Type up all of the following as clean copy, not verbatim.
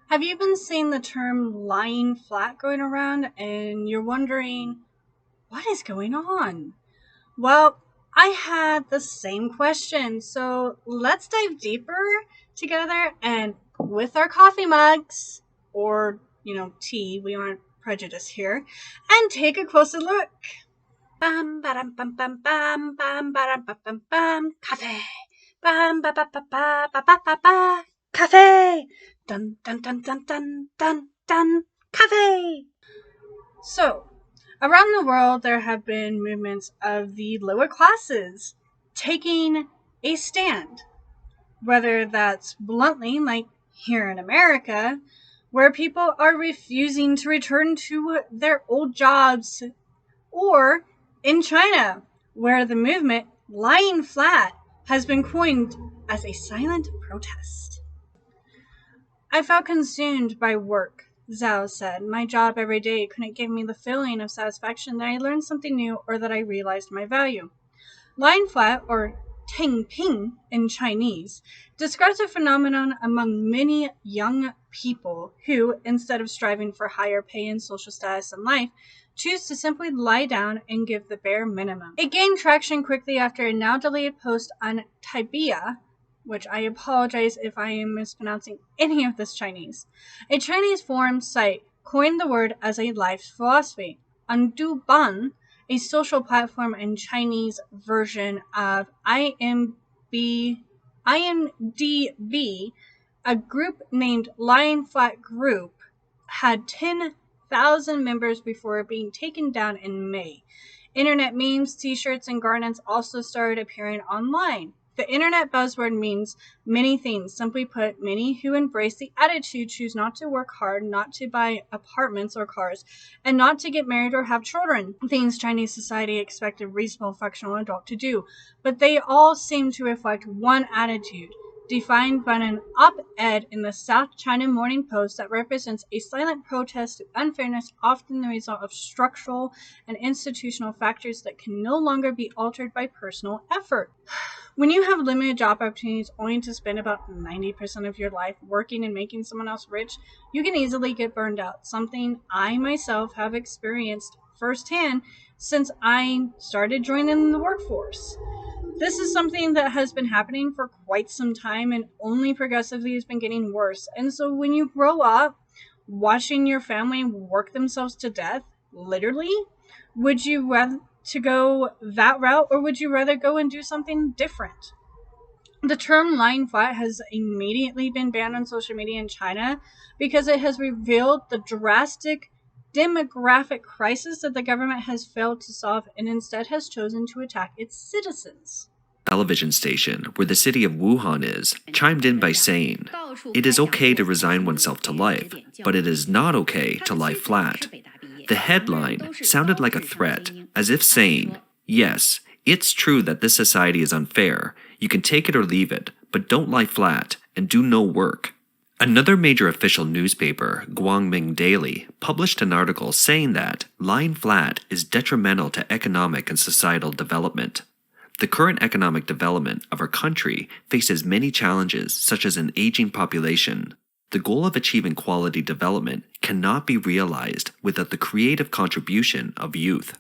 Have you been seeing the term lying flat going around and you're wondering, what is going on? Well, I had the same question, so let's dive deeper together and with our coffee mugs or, tea, we aren't prejudiced here, and take a closer look. Bam, ba-dum, bam, bam, bam, bam, ba-dum, bam, bam, bam, cafe. Bam, ba, ba, ba, ba, ba, ba, ba, ba, cafe. Dun, dun, dun, dun, dun, dun, dun, cafe. So, around the world, there have been movements of the lower classes taking a stand, whether that's bluntly, like here in America, where people are refusing to return to their old jobs, or in China, where the movement lying flat has been coined as a silent protest. I felt consumed by work, Zhao said. My job every day couldn't give me the feeling of satisfaction that I learned something new or that I realized my value. Lying flat, or Teng Ping in Chinese, describes a phenomenon among many young people who, instead of striving for higher pay and social status in life, choose to simply lie down and give the bare minimum. It gained traction quickly after a now deleted post on Taibia, which I apologize if I am mispronouncing any of this Chinese. A Chinese forum site coined the word as a life philosophy. On Douban, a social platform and Chinese version of IMDb, a group named Lying Flat Group had 10,000 members before being taken down in May. Internet memes, t-shirts, and garnets also started appearing online. The internet buzzword means many things. Simply put, many who embrace the attitude choose not to work hard, not to buy apartments or cars, and not to get married or have children. Things Chinese society expect a reasonable, functional adult to do. But they all seem to reflect one attitude, defined by an op-ed in the South China Morning Post that represents a silent protest to unfairness, often the result of structural and institutional factors that can no longer be altered by personal effort. When you have limited job opportunities only to spend about 90% of your life working and making someone else rich, you can easily get burned out, something I myself have experienced firsthand since I started joining the workforce. This is something that has been happening for quite some time and only progressively has been getting worse. And so when you grow up watching your family work themselves to death, literally, would you rather to go that route or would you rather go and do something different? The term lying flat has immediately been banned on social media in China because it has revealed the drastic demographic crisis that the government has failed to solve and instead has chosen to attack its citizens. Television station where the city of Wuhan is chimed in by saying, "It is okay to resign oneself to life, but it is not okay to lie flat." The headline sounded like a threat, as if saying, "Yes, it's true that this society is unfair. You can take it or leave it, but don't lie flat and do no work." Another major official newspaper, Guangming Daily, published an article saying that lying flat is detrimental to economic and societal development. The current economic development of our country faces many challenges, such as an aging population. The goal of achieving quality development cannot be realized without the creative contribution of youth.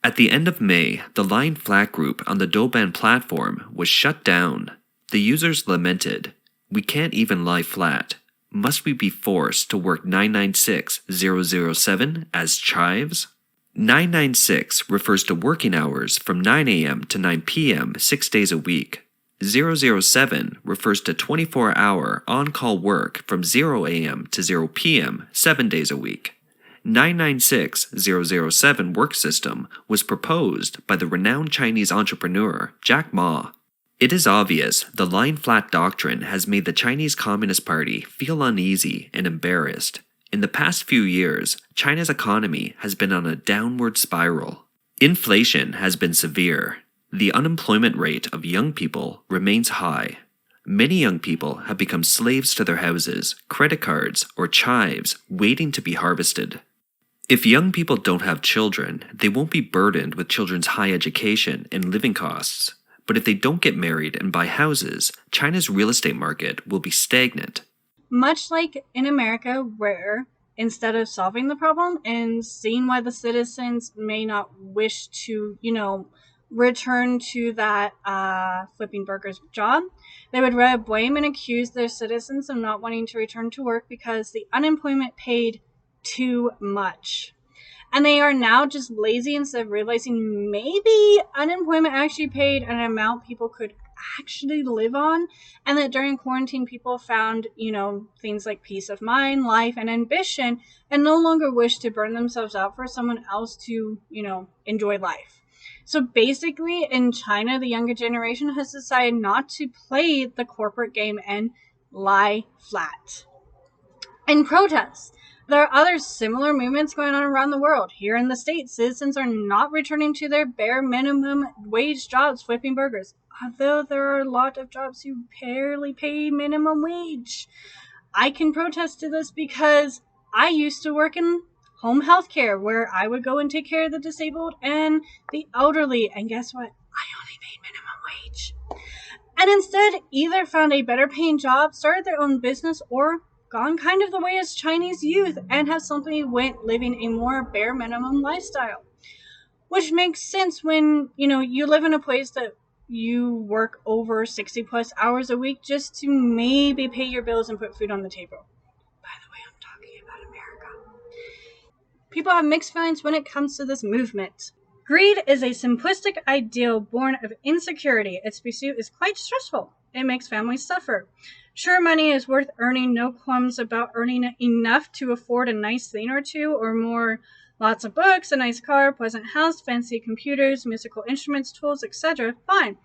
At the end of May, the Lying Flat group on the Douban platform was shut down. The users lamented, "We can't even lie flat. Must we be forced to work 996007 as chives?" 996 refers to working hours from 9 a.m. to 9 p.m. 6 days a week. 007 refers to 24-hour on-call work from 0 a.m. to 0 p.m. 7 days a week. 996-007 work system was proposed by the renowned Chinese entrepreneur Jack Ma. It is obvious the lying flat doctrine has made the Chinese Communist Party feel uneasy and embarrassed. In the past few years, China's economy has been on a downward spiral. Inflation has been severe. The unemployment rate of young people remains high. Many young people have become slaves to their houses, credit cards, or chives waiting to be harvested. If young people don't have children, they won't be burdened with children's high education and living costs. But if they don't get married and buy houses, China's real estate market will be stagnant. Much like in America, where instead of solving the problem and seeing why the citizens may not wish to, return to that flipping burgers job, they would rather blame and accuse their citizens of not wanting to return to work because the unemployment paid too much. And they are now just lazy instead of realizing maybe unemployment actually paid an amount people could actually live on, and that during quarantine people found, things like peace of mind, life, and ambition, and no longer wish to burn themselves out for someone else to, enjoy life. So basically, in China, the younger generation has decided not to play the corporate game and lie flat. In protest, there are other similar movements going on around the world. Here in the States, citizens are not returning to their bare minimum wage jobs flipping burgers, although there are a lot of jobs who barely pay minimum wage. I can protest to this because I used to work in home health care, where I would go and take care of the disabled and the elderly, and guess what? I only paid minimum wage. And instead, either found a better paying job, started their own business, or gone kind of the way as Chinese youth and have simply went living a more bare minimum lifestyle. Which makes sense when, you live in a place that you work over 60 plus hours a week just to maybe pay your bills and put food on the table. By the way, I'm talking about America. People have mixed feelings when it comes to this movement. Greed is a simplistic ideal born of insecurity. Its pursuit is quite stressful. It makes families suffer. Sure, money is worth earning, no qualms about earning enough to afford a nice thing or two, or more, lots of books, a nice car, pleasant house, fancy computers, musical instruments, tools, etc. Fine.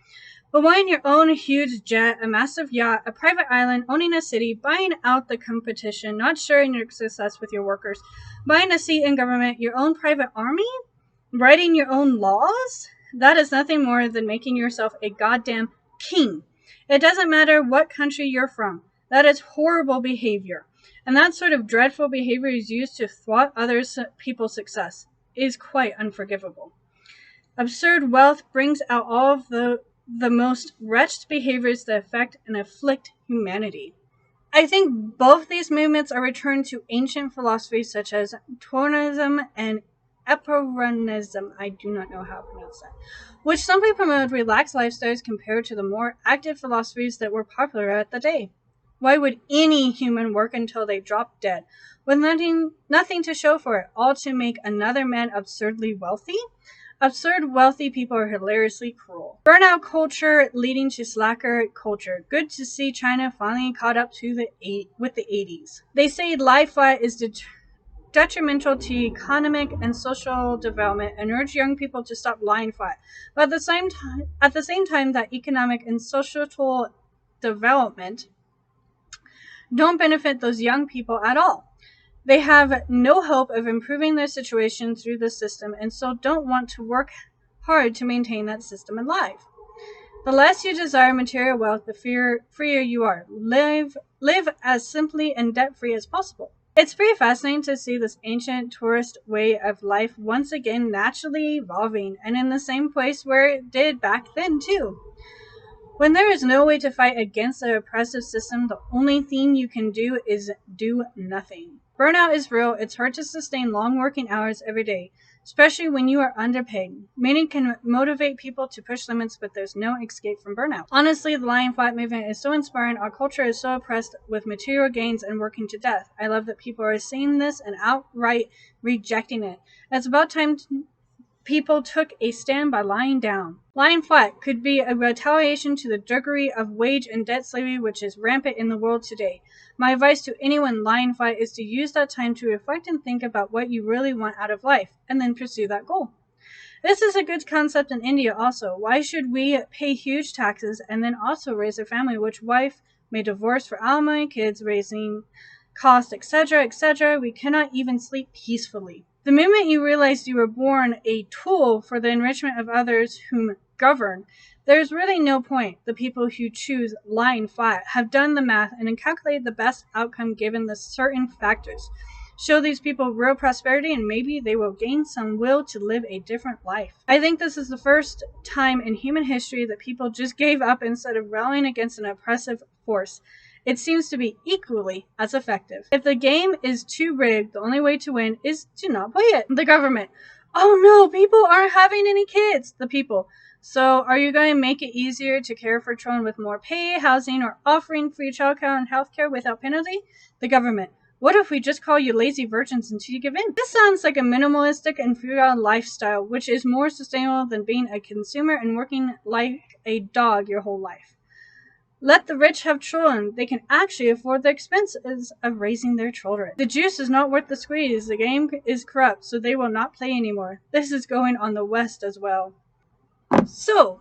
But wanting your own huge jet, a massive yacht, a private island, owning a city, buying out the competition, not sharing your success with your workers, buying a seat in government, your own private army, writing your own laws, that is nothing more than making yourself a goddamn king. It doesn't matter what country you're from. That is horrible behavior. And that sort of dreadful behavior is used to thwart other people's success. It is quite unforgivable. Absurd wealth brings out all of the most wretched behaviors that affect and afflict humanity. I think both these movements are returned to ancient philosophies such as Torahism and Epicureanism, I do not know how to pronounce that, which simply promote relaxed lifestyles compared to the more active philosophies that were popular at the day. Why would any human work until they drop dead, with nothing to show for it, all to make another man absurdly wealthy? Absurd wealthy people are hilariously cruel. Burnout culture leading to slacker culture. Good to see China finally caught up to with the 80s. They say lie flat is detrimental to economic and social development and urge young people to stop lying flat. But at the same time that economic and social development don't benefit those young people at all. They have no hope of improving their situation through the system and so don't want to work hard to maintain that system alive. The less you desire material wealth, the freer you are. Live as simply and debt-free as possible. It's pretty fascinating to see this ancient tourist way of life once again naturally evolving and in the same place where it did back then too. When there is no way to fight against the oppressive system, the only thing you can do is do nothing. Burnout is real. It's hard to sustain long working hours every day, especially when you are underpaid. Many can motivate people to push limits, but there's no escape from burnout. Honestly, the lying flat movement is so inspiring. Our culture is so oppressed with material gains and working to death. I love that people are seeing this and outright rejecting it. It's about time people took a stand by lying down. Lying flat could be a retaliation to the degree of wage and debt slavery which is rampant in the world today. My advice to anyone lying flat is to use that time to reflect and think about what you really want out of life, and then pursue that goal. This is a good concept in India also. Why should we pay huge taxes and then also raise a family which wife may divorce for alimony, kids raising cost, etc., etc.? We cannot even sleep peacefully. The moment you realize you were born a tool for the enrichment of others whom govern, there is really no point. The people who choose lying flat have done the math and calculated the best outcome given the certain factors. Show these people real prosperity and maybe they will gain some will to live a different life. I think this is the first time in human history that people just gave up instead of rallying against an oppressive force. It seems to be equally as effective. If the game is too rigged, the only way to win is to not play it. The government. Oh no, people aren't having any kids. The people. So are you going to make it easier to care for children with more pay, housing, or offering free childcare and healthcare without penalty? The government. What if we just call you lazy virgins until you give in? This sounds like a minimalistic and frugal lifestyle, which is more sustainable than being a consumer and working like a dog your whole life. Let the rich have children. They can actually afford the expenses of raising their children. The juice is not worth the squeeze. The game is corrupt, so they will not play anymore. This is going on the West as well. So,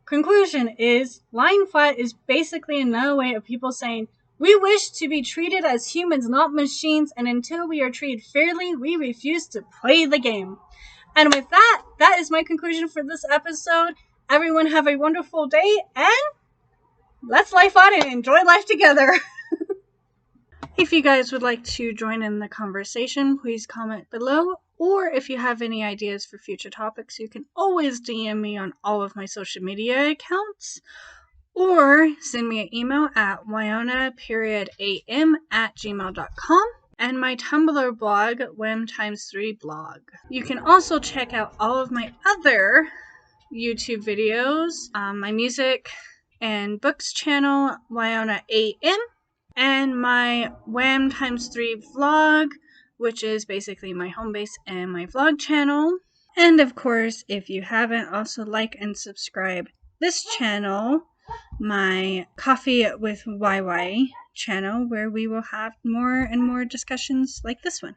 conclusion is, lying flat is basically another way of people saying, we wish to be treated as humans, not machines, and until we are treated fairly, we refuse to play the game. And with that, that is my conclusion for this episode. Everyone have a wonderful day, and let's life out and enjoy life together. If you guys would like to join in the conversation, please comment below. Or if you have any ideas for future topics, you can always DM me on all of my social media accounts. Or send me an email at wyona.am@gmail.com and my Tumblr blog, WEM3 blog. You can also check out all of my other YouTube videos, my music and books channel, Wyona AM, and my WEM3 vlog, which is basically my home base and my vlog channel. And of course, if you haven't, also like and subscribe this channel, my Coffee with YY channel, where we will have more and more discussions like this one.